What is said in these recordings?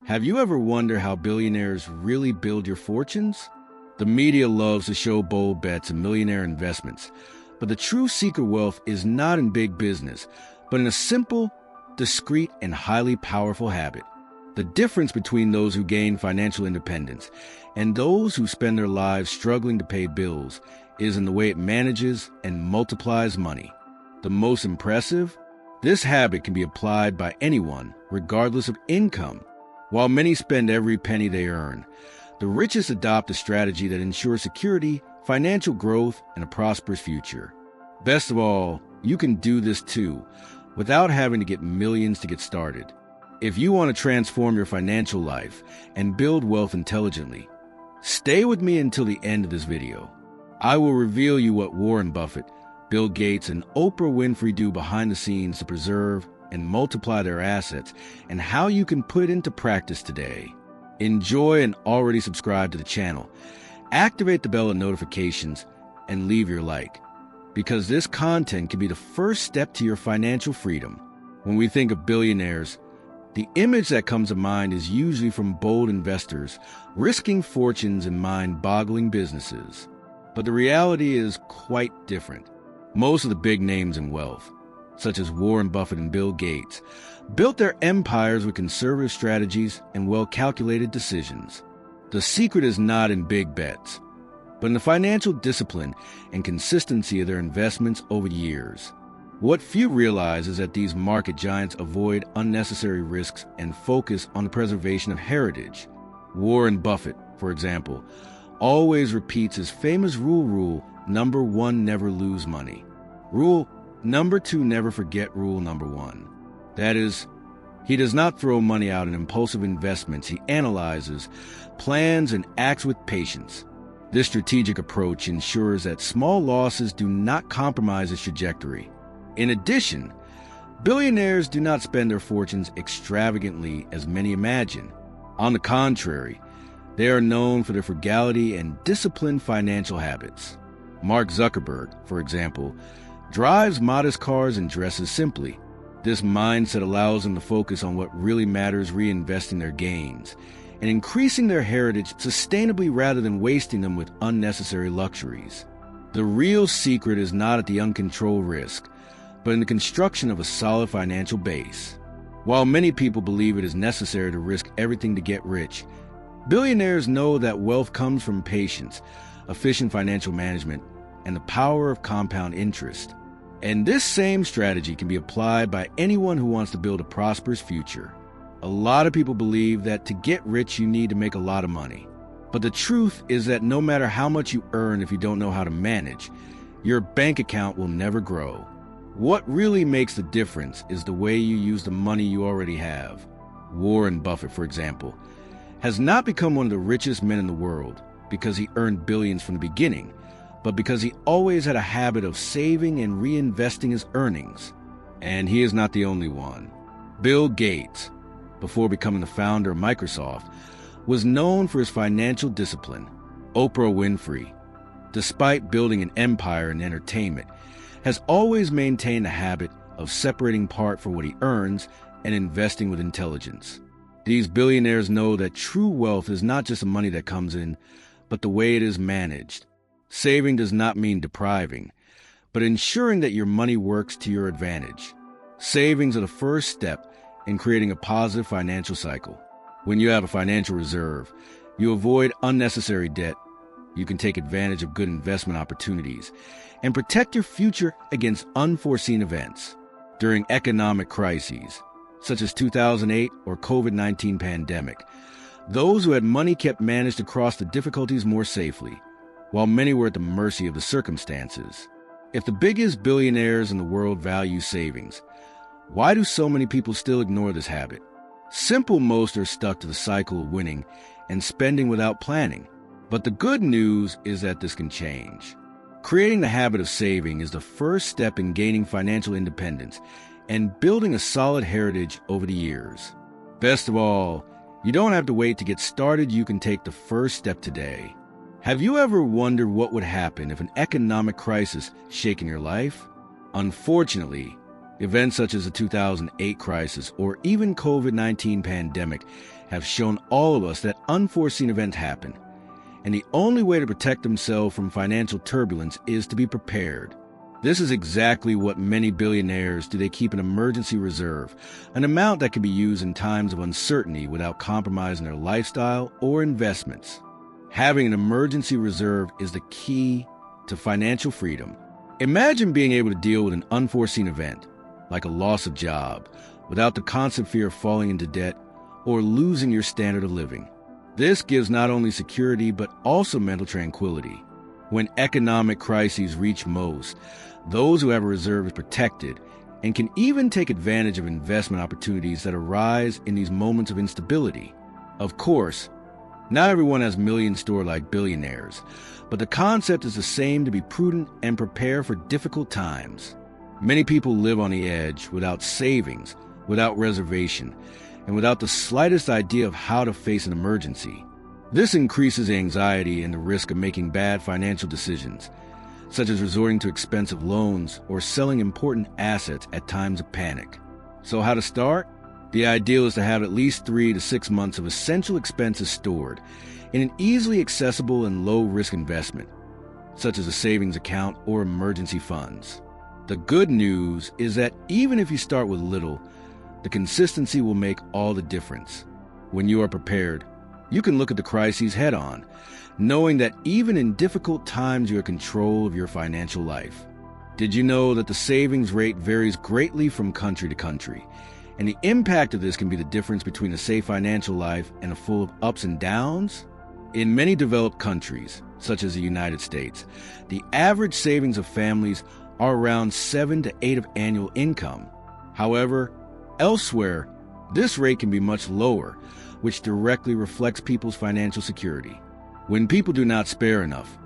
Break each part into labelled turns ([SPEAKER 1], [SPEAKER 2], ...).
[SPEAKER 1] Have you ever wondered how billionaires really build your fortunes? The media loves to show bold bets and millionaire investments, but the true secret wealth is not in big business, but in a simple, discreet, and highly powerful habit. The difference between those who gain financial independence and those who spend their lives struggling to pay bills is in the way it manages and multiplies money. The most impressive? This habit can be applied by anyone, regardless of income. While many spend every penny they earn, the richest adopt a strategy that ensures security, financial growth, and a prosperous future. Best of all, you can do this too, without having to get millions to get started. If you want to transform your financial life and build wealth intelligently, stay with me until the end of this video. I will reveal you what Warren Buffett, Bill Gates, and Oprah Winfrey do behind the scenes to preserve and multiply their assets, and how you can put it into practice today. Enjoy and already subscribe to the channel. Activate the bell and notifications and leave your like, because this content can be the first step to your financial freedom. When we think of billionaires, the image that comes to mind is usually from bold investors risking fortunes in mind-boggling businesses. But the reality is quite different. Most of the big names in wealth, such as Warren Buffett and Bill Gates, built their empires with conservative strategies and well-calculated decisions. The secret is not in big bets, but in the financial discipline and consistency of their investments over the years. What few realize is that these market giants avoid unnecessary risks and focus on the preservation of heritage. Warren Buffett, for example, always repeats his famous rule number 1, never lose money. Rule number 2, never forget rule number 1. That is, he does not throw money out in impulsive investments. He analyzes, plans, and acts with patience. This strategic approach ensures that small losses do not compromise his trajectory. In addition, billionaires do not spend their fortunes extravagantly as many imagine. On the contrary, they are known for their frugality and disciplined financial habits. Mark Zuckerberg, for example, drives modest cars and dresses simply. This mindset allows them to focus on what really matters, reinvesting their gains and increasing their heritage sustainably rather than wasting them with unnecessary luxuries. The real secret is not at the uncontrolled risk, but in the construction of a solid financial base. While many people believe it is necessary to risk everything to get rich, billionaires know that wealth comes from patience, efficient financial management, and the power of compound interest. And this same strategy can be applied by anyone who wants to build a prosperous future. A lot of people believe that to get rich, you need to make a lot of money. But the truth is that no matter how much you earn, if you don't know how to manage, your bank account will never grow. What really makes the difference is the way you use the money you already have. Warren Buffett, for example, has not become one of the richest men in the world because he earned billions from the beginning, but because he always had a habit of saving and reinvesting his earnings. And he is not the only one. Bill Gates, before becoming the founder of Microsoft, was known for his financial discipline. Oprah Winfrey, despite building an empire in entertainment, has always maintained a habit of separating part from what he earns and investing with intelligence. These billionaires know that true wealth is not just the money that comes in, but the way it is managed. Saving does not mean depriving, but ensuring that your money works to your advantage. Savings are the first step in creating a positive financial cycle. When you have a financial reserve, you avoid unnecessary debt, you can take advantage of good investment opportunities, and protect your future against unforeseen events. During economic crises, such as 2008 or COVID-19 pandemic, those who had money kept managed to cross the difficulties more safely, while many were at the mercy of the circumstances. If the biggest billionaires in the world value savings, why do so many people still ignore this habit? Simple, most are stuck to the cycle of winning and spending without planning. But the good news is that this can change. Creating the habit of saving is the first step in gaining financial independence and building a solid heritage over the years. Best of all, you don't have to wait to get started. You can take the first step today. Have you ever wondered what would happen if an economic crisis shaken your life? Unfortunately, events such as the 2008 crisis or even COVID-19 pandemic have shown all of us that unforeseen events happen, and the only way to protect themselves from financial turbulence is to be prepared. This is exactly what many billionaires do. They keep an emergency reserve, an amount that can be used in times of uncertainty without compromising their lifestyle or investments. Having an emergency reserve is the key to financial freedom. Imagine being able to deal with an unforeseen event, like a loss of job, without the constant fear of falling into debt or losing your standard of living. This gives not only security, but also mental tranquility. When economic crises reach most, those who have a reserve is protected and can even take advantage of investment opportunities that arise in these moments of instability. Of course, not everyone has millions stored like billionaires, but the concept is the same: to be prudent and prepare for difficult times. Many people live on the edge, without savings, without reservation, and without the slightest idea of how to face an emergency. This increases anxiety and the risk of making bad financial decisions, such as resorting to expensive loans or selling important assets at times of panic. So how to start? The ideal is to have at least 3 to 6 months of essential expenses stored in an easily accessible and low-risk investment, such as a savings account or emergency funds. The good news is that even if you start with little, the consistency will make all the difference. When you are prepared, you can look at the crises head-on, knowing that even in difficult times you are in control of your financial life. Did you know that the savings rate varies greatly from country to country, and the impact of this can be the difference between a safe financial life and a full of ups and downs? In many developed countries, such as the United States, the average savings of families are around 7 to 8 of annual income. However, elsewhere, this rate can be much lower, which directly reflects people's financial security. When people do not spare enough,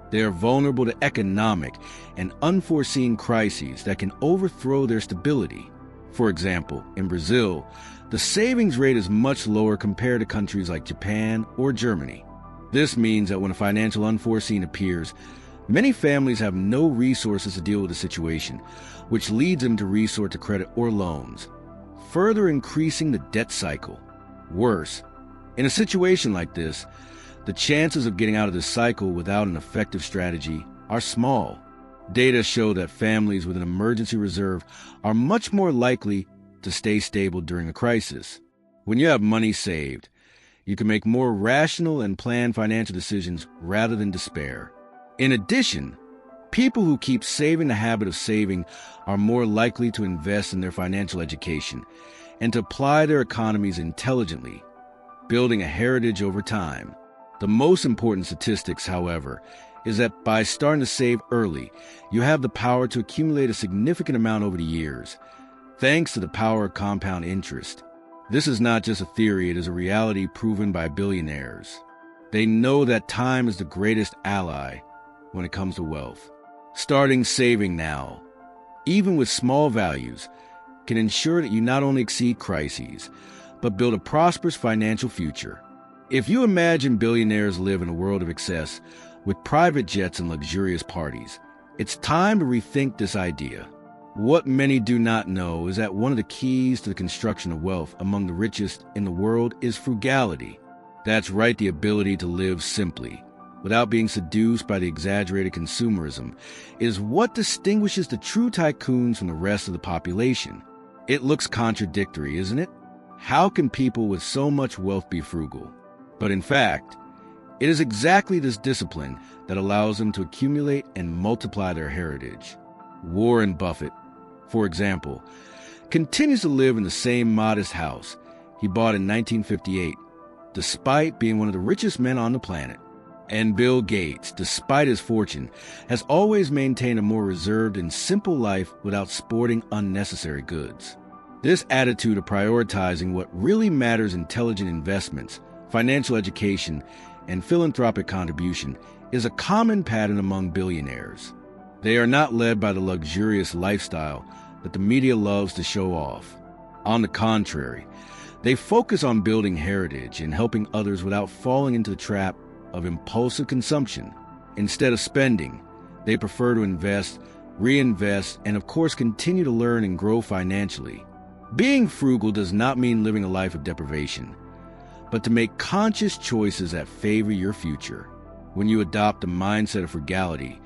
[SPEAKER 1] they are vulnerable to economic and unforeseen crises that can overthrow their stability. For example, in Brazil, the savings rate is much lower compared to countries like Japan or Germany. This means that when a financial unforeseen appears, many families have no resources to deal with the situation, which leads them to resort to credit or loans, further increasing the debt cycle. Worse, in a situation like this, the chances of getting out of this cycle without an effective strategy are small. Data show that families with an emergency reserve are much more likely to stay stable during a crisis. When you have money saved, you can make more rational and planned financial decisions rather than despair. In addition, people who keep saving the habit of saving are more likely to invest in their financial education and to apply their economies intelligently, building a heritage over time. The most important statistics, however, is that by starting to save early, you have the power to accumulate a significant amount over the years, thanks to the power of compound interest. This is not just a theory, it is a reality proven by billionaires. They know that time is the greatest ally when it comes to wealth. Starting saving now, even with small values, can ensure that you not only exceed crises, but build a prosperous financial future. If you imagine billionaires live in a world of excess, with private jets and luxurious parties, it's time to rethink this idea. What many do not know is that one of the keys to the construction of wealth among the richest in the world is frugality. That's right, the ability to live simply, without being seduced by the exaggerated consumerism, is what distinguishes the true tycoons from the rest of the population. It looks contradictory, isn't it? How can people with so much wealth be frugal? But in fact, it is exactly this discipline that allows them to accumulate and multiply their heritage. Warren Buffett, for example, continues to live in the same modest house he bought in 1958, despite being one of the richest men on the planet. And Bill Gates, despite his fortune, has always maintained a more reserved and simple life without sporting unnecessary goods. This attitude of prioritizing what really matters, intelligent investments, financial education, and philanthropic contribution, is a common pattern among billionaires. They are not led by the luxurious lifestyle that the media loves to show off. On the contrary, they focus on building heritage and helping others without falling into the trap of impulsive consumption. Instead of spending, they prefer to invest, reinvest, and of course continue to learn and grow financially. Being frugal does not mean living a life of deprivation, but to make conscious choices that favor your future. When you adopt a mindset of frugality,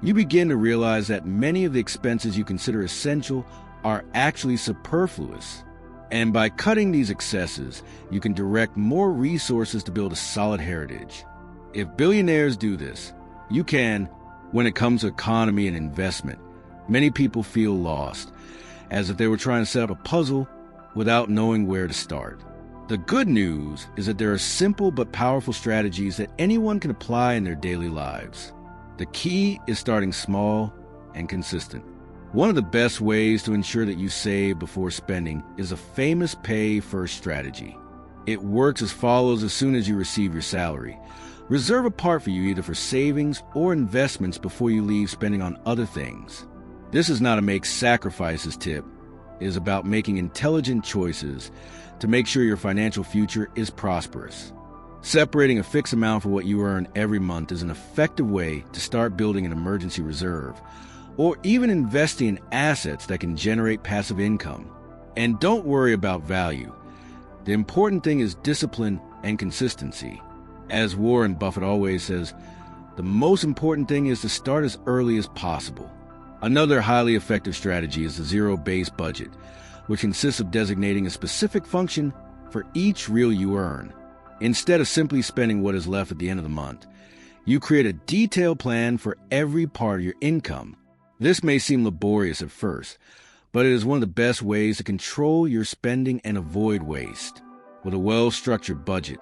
[SPEAKER 1] you begin to realize that many of the expenses you consider essential are actually superfluous. And by cutting these excesses, you can direct more resources to build a solid heritage. If billionaires do this, you can. When it comes to economy and investment, many people feel lost, as if they were trying to set up a puzzle without knowing where to start. The good news is that there are simple but powerful strategies that anyone can apply in their daily lives. The key is starting small and consistent. One of the best ways to ensure that you save before spending is a famous pay first strategy. It works as follows: as soon as you receive your salary, reserve a part for you either for savings or investments before you leave spending on other things. This is not a make sacrifices tip. It is about making intelligent choices to make sure your financial future is prosperous. Separating a fixed amount for what you earn every month is an effective way to start building an emergency reserve, or even investing in assets that can generate passive income. And don't worry about value. The important thing is discipline and consistency. As Warren Buffett always says, the most important thing is to start as early as possible. Another highly effective strategy is the zero-based budget, which consists of designating a specific function for each real you earn. Instead of simply spending what is left at the end of the month, you create a detailed plan for every part of your income. This may seem laborious at first, but it is one of the best ways to control your spending and avoid waste. With a well-structured budget,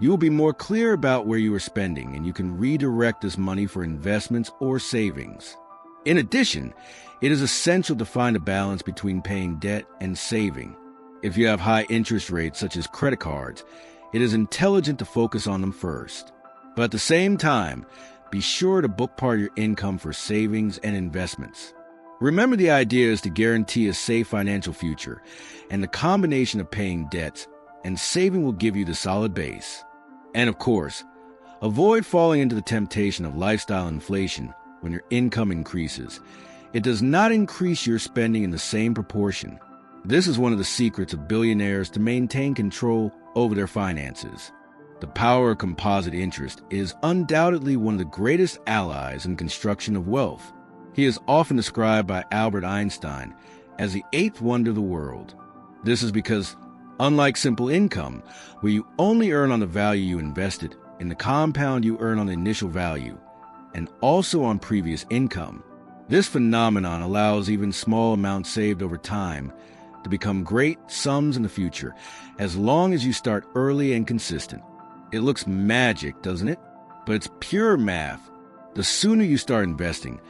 [SPEAKER 1] you will be more clear about where you are spending, and you can redirect this money for investments or savings. In addition, it is essential to find a balance between paying debt and saving. If you have high interest rates such as credit cards, it is intelligent to focus on them first. But at the same time, be sure to book part of your income for savings and investments. Remember, the idea is to guarantee a safe financial future, and the combination of paying debts and saving will give you the solid base. And of course, avoid falling into the temptation of lifestyle inflation when your income increases. It does not increase your spending in the same proportion. This is one of the secrets of billionaires to maintain control over their finances. The power of composite interest is undoubtedly one of the greatest allies in construction of wealth. He is often described by Albert Einstein as the eighth wonder of the world. This is because, unlike simple income, where you only earn on the value you invested, in the compound you earn on the initial value, and also on previous income. This phenomenon allows even small amounts saved over time to become great sums in the future, as long as you start early and consistent. It looks magic, doesn't it? But it's pure math. The sooner you start investing,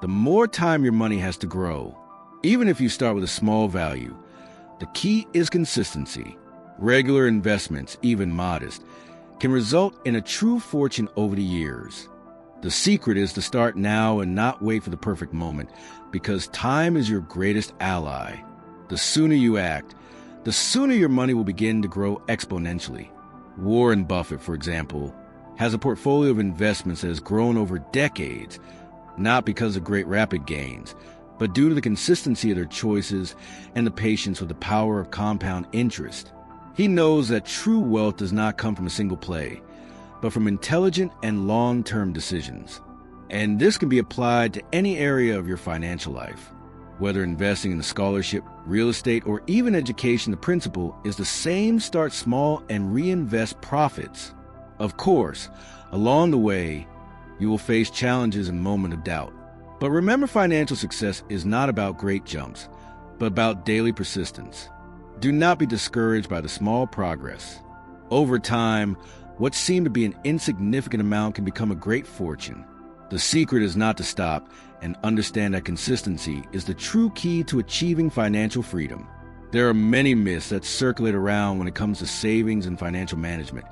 [SPEAKER 1] the more time your money has to grow. Even if you start with a small value, the key is consistency. Regular investments, even modest, can result in a true fortune over the years. The secret is to start now and not wait for the perfect moment, because time is your greatest ally. The sooner you act, the sooner your money will begin to grow exponentially. Warren Buffett, for example, has a portfolio of investments that has grown over decades, not because of great rapid gains, but due to the consistency of their choices and the patience with the power of compound interest. He knows that true wealth does not come from a single play, but from intelligent and long-term decisions. And this can be applied to any area of your financial life. Whether investing in a scholarship, real estate, or even education, the principle is the same: start small and reinvest profits. Of course, along the way, you will face challenges and moments of doubt. But remember, financial success is not about great jumps, but about daily persistence. Do not be discouraged by the small progress. Over time, what seemed to be an insignificant amount can become a great fortune. The secret is not to stop and understand that consistency is the true key to achieving financial freedom. There are many myths that circulate around when it comes to savings and financial management,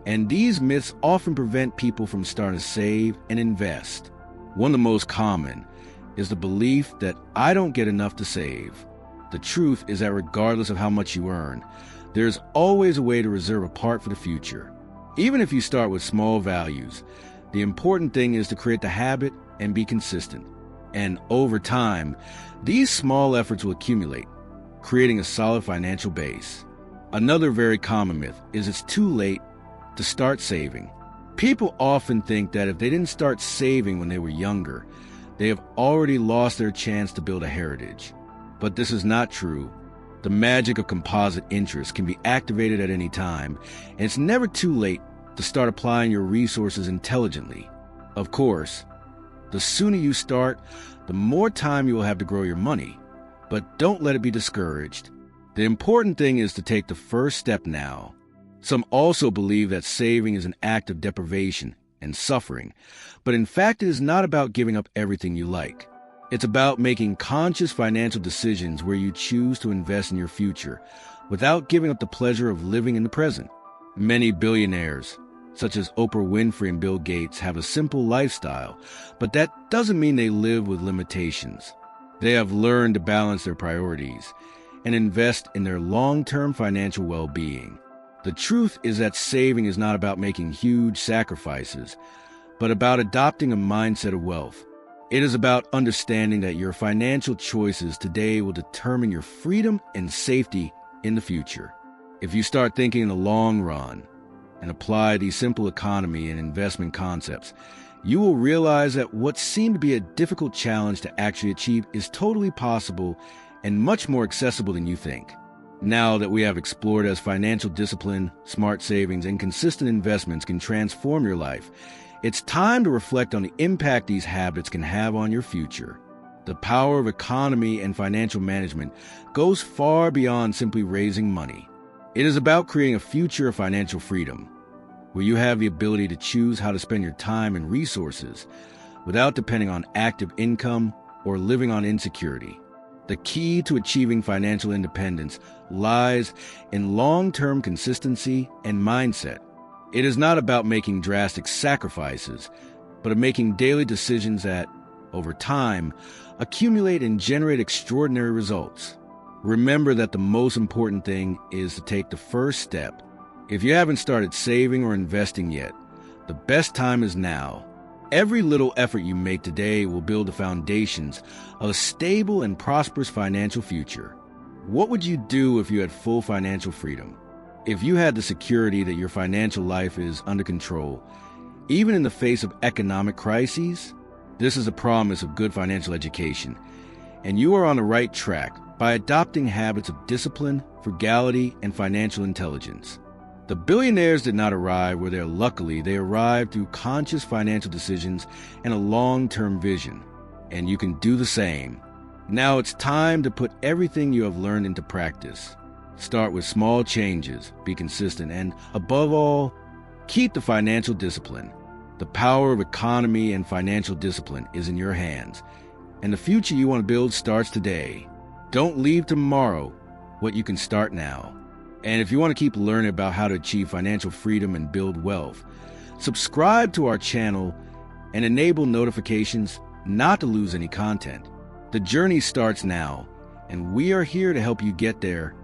[SPEAKER 1] and these myths often prevent people from starting to save and invest. One of the most common is the belief that I don't get enough to save. The truth is that regardless of how much you earn, there's always a way to reserve a part for the future. Even if you start with small values, the important thing is to create the habit and be consistent. And over time, these small efforts will accumulate, creating a solid financial base. Another very common myth is it's too late to start saving. People often think that if they didn't start saving when they were younger, they have already lost their chance to build a heritage. But this is not true. The magic of composite interest can be activated at any time, and it's never too late to start applying your resources intelligently. Of course, the sooner you start, the more time you will have to grow your money. But don't let it be discouraged. The important thing is to take the first step now. Some also believe that saving is an act of deprivation and suffering, but in fact it is not about giving up everything you like. It's about making conscious financial decisions where you choose to invest in your future without giving up the pleasure of living in the present. Many billionaires, such as Oprah Winfrey and Bill Gates, have a simple lifestyle, but that doesn't mean they live with limitations. They have learned to balance their priorities and invest in their long-term financial well-being. The truth is that saving is not about making huge sacrifices, but about adopting a mindset of wealth. It is about understanding that your financial choices today will determine your freedom and safety in the future. If you start thinking in the long run and apply these simple economy and investment concepts, you will realize that what seemed to be a difficult challenge to actually achieve is totally possible and much more accessible than you think. Now that we have explored as financial discipline, smart savings, and consistent investments can transform your life, it's time to reflect on the impact these habits can have on your future. The power of economy and financial management goes far beyond simply raising money. It is about creating a future of financial freedom, where you have the ability to choose how to spend your time and resources without depending on active income or living on insecurity. The key to achieving financial independence lies in long-term consistency and mindset. It is not about making drastic sacrifices, but of making daily decisions that, over time, accumulate and generate extraordinary results. Remember that the most important thing is to take the first step. If you haven't started saving or investing yet, the best time is now. Every little effort you make today will build the foundations of a stable and prosperous financial future. What would you do if you had full financial freedom? If you had the security that your financial life is under control, even in the face of economic crises? This is a promise of good financial education, and you are on the right track by adopting habits of discipline, frugality, and financial intelligence. The billionaires did not arrive where they are. Luckily, they arrived through conscious financial decisions and a long-term vision. And you can do the same. Now it's time to put everything you have learned into practice. Start with small changes, be consistent, and above all, keep the financial discipline. The power of economy and financial discipline is in your hands, and the future you want to build starts today. Don't leave tomorrow what you can start now. And if you want to keep learning about how to achieve financial freedom and build wealth, subscribe to our channel and enable notifications not to lose any content. The journey starts now, and we are here to help you get there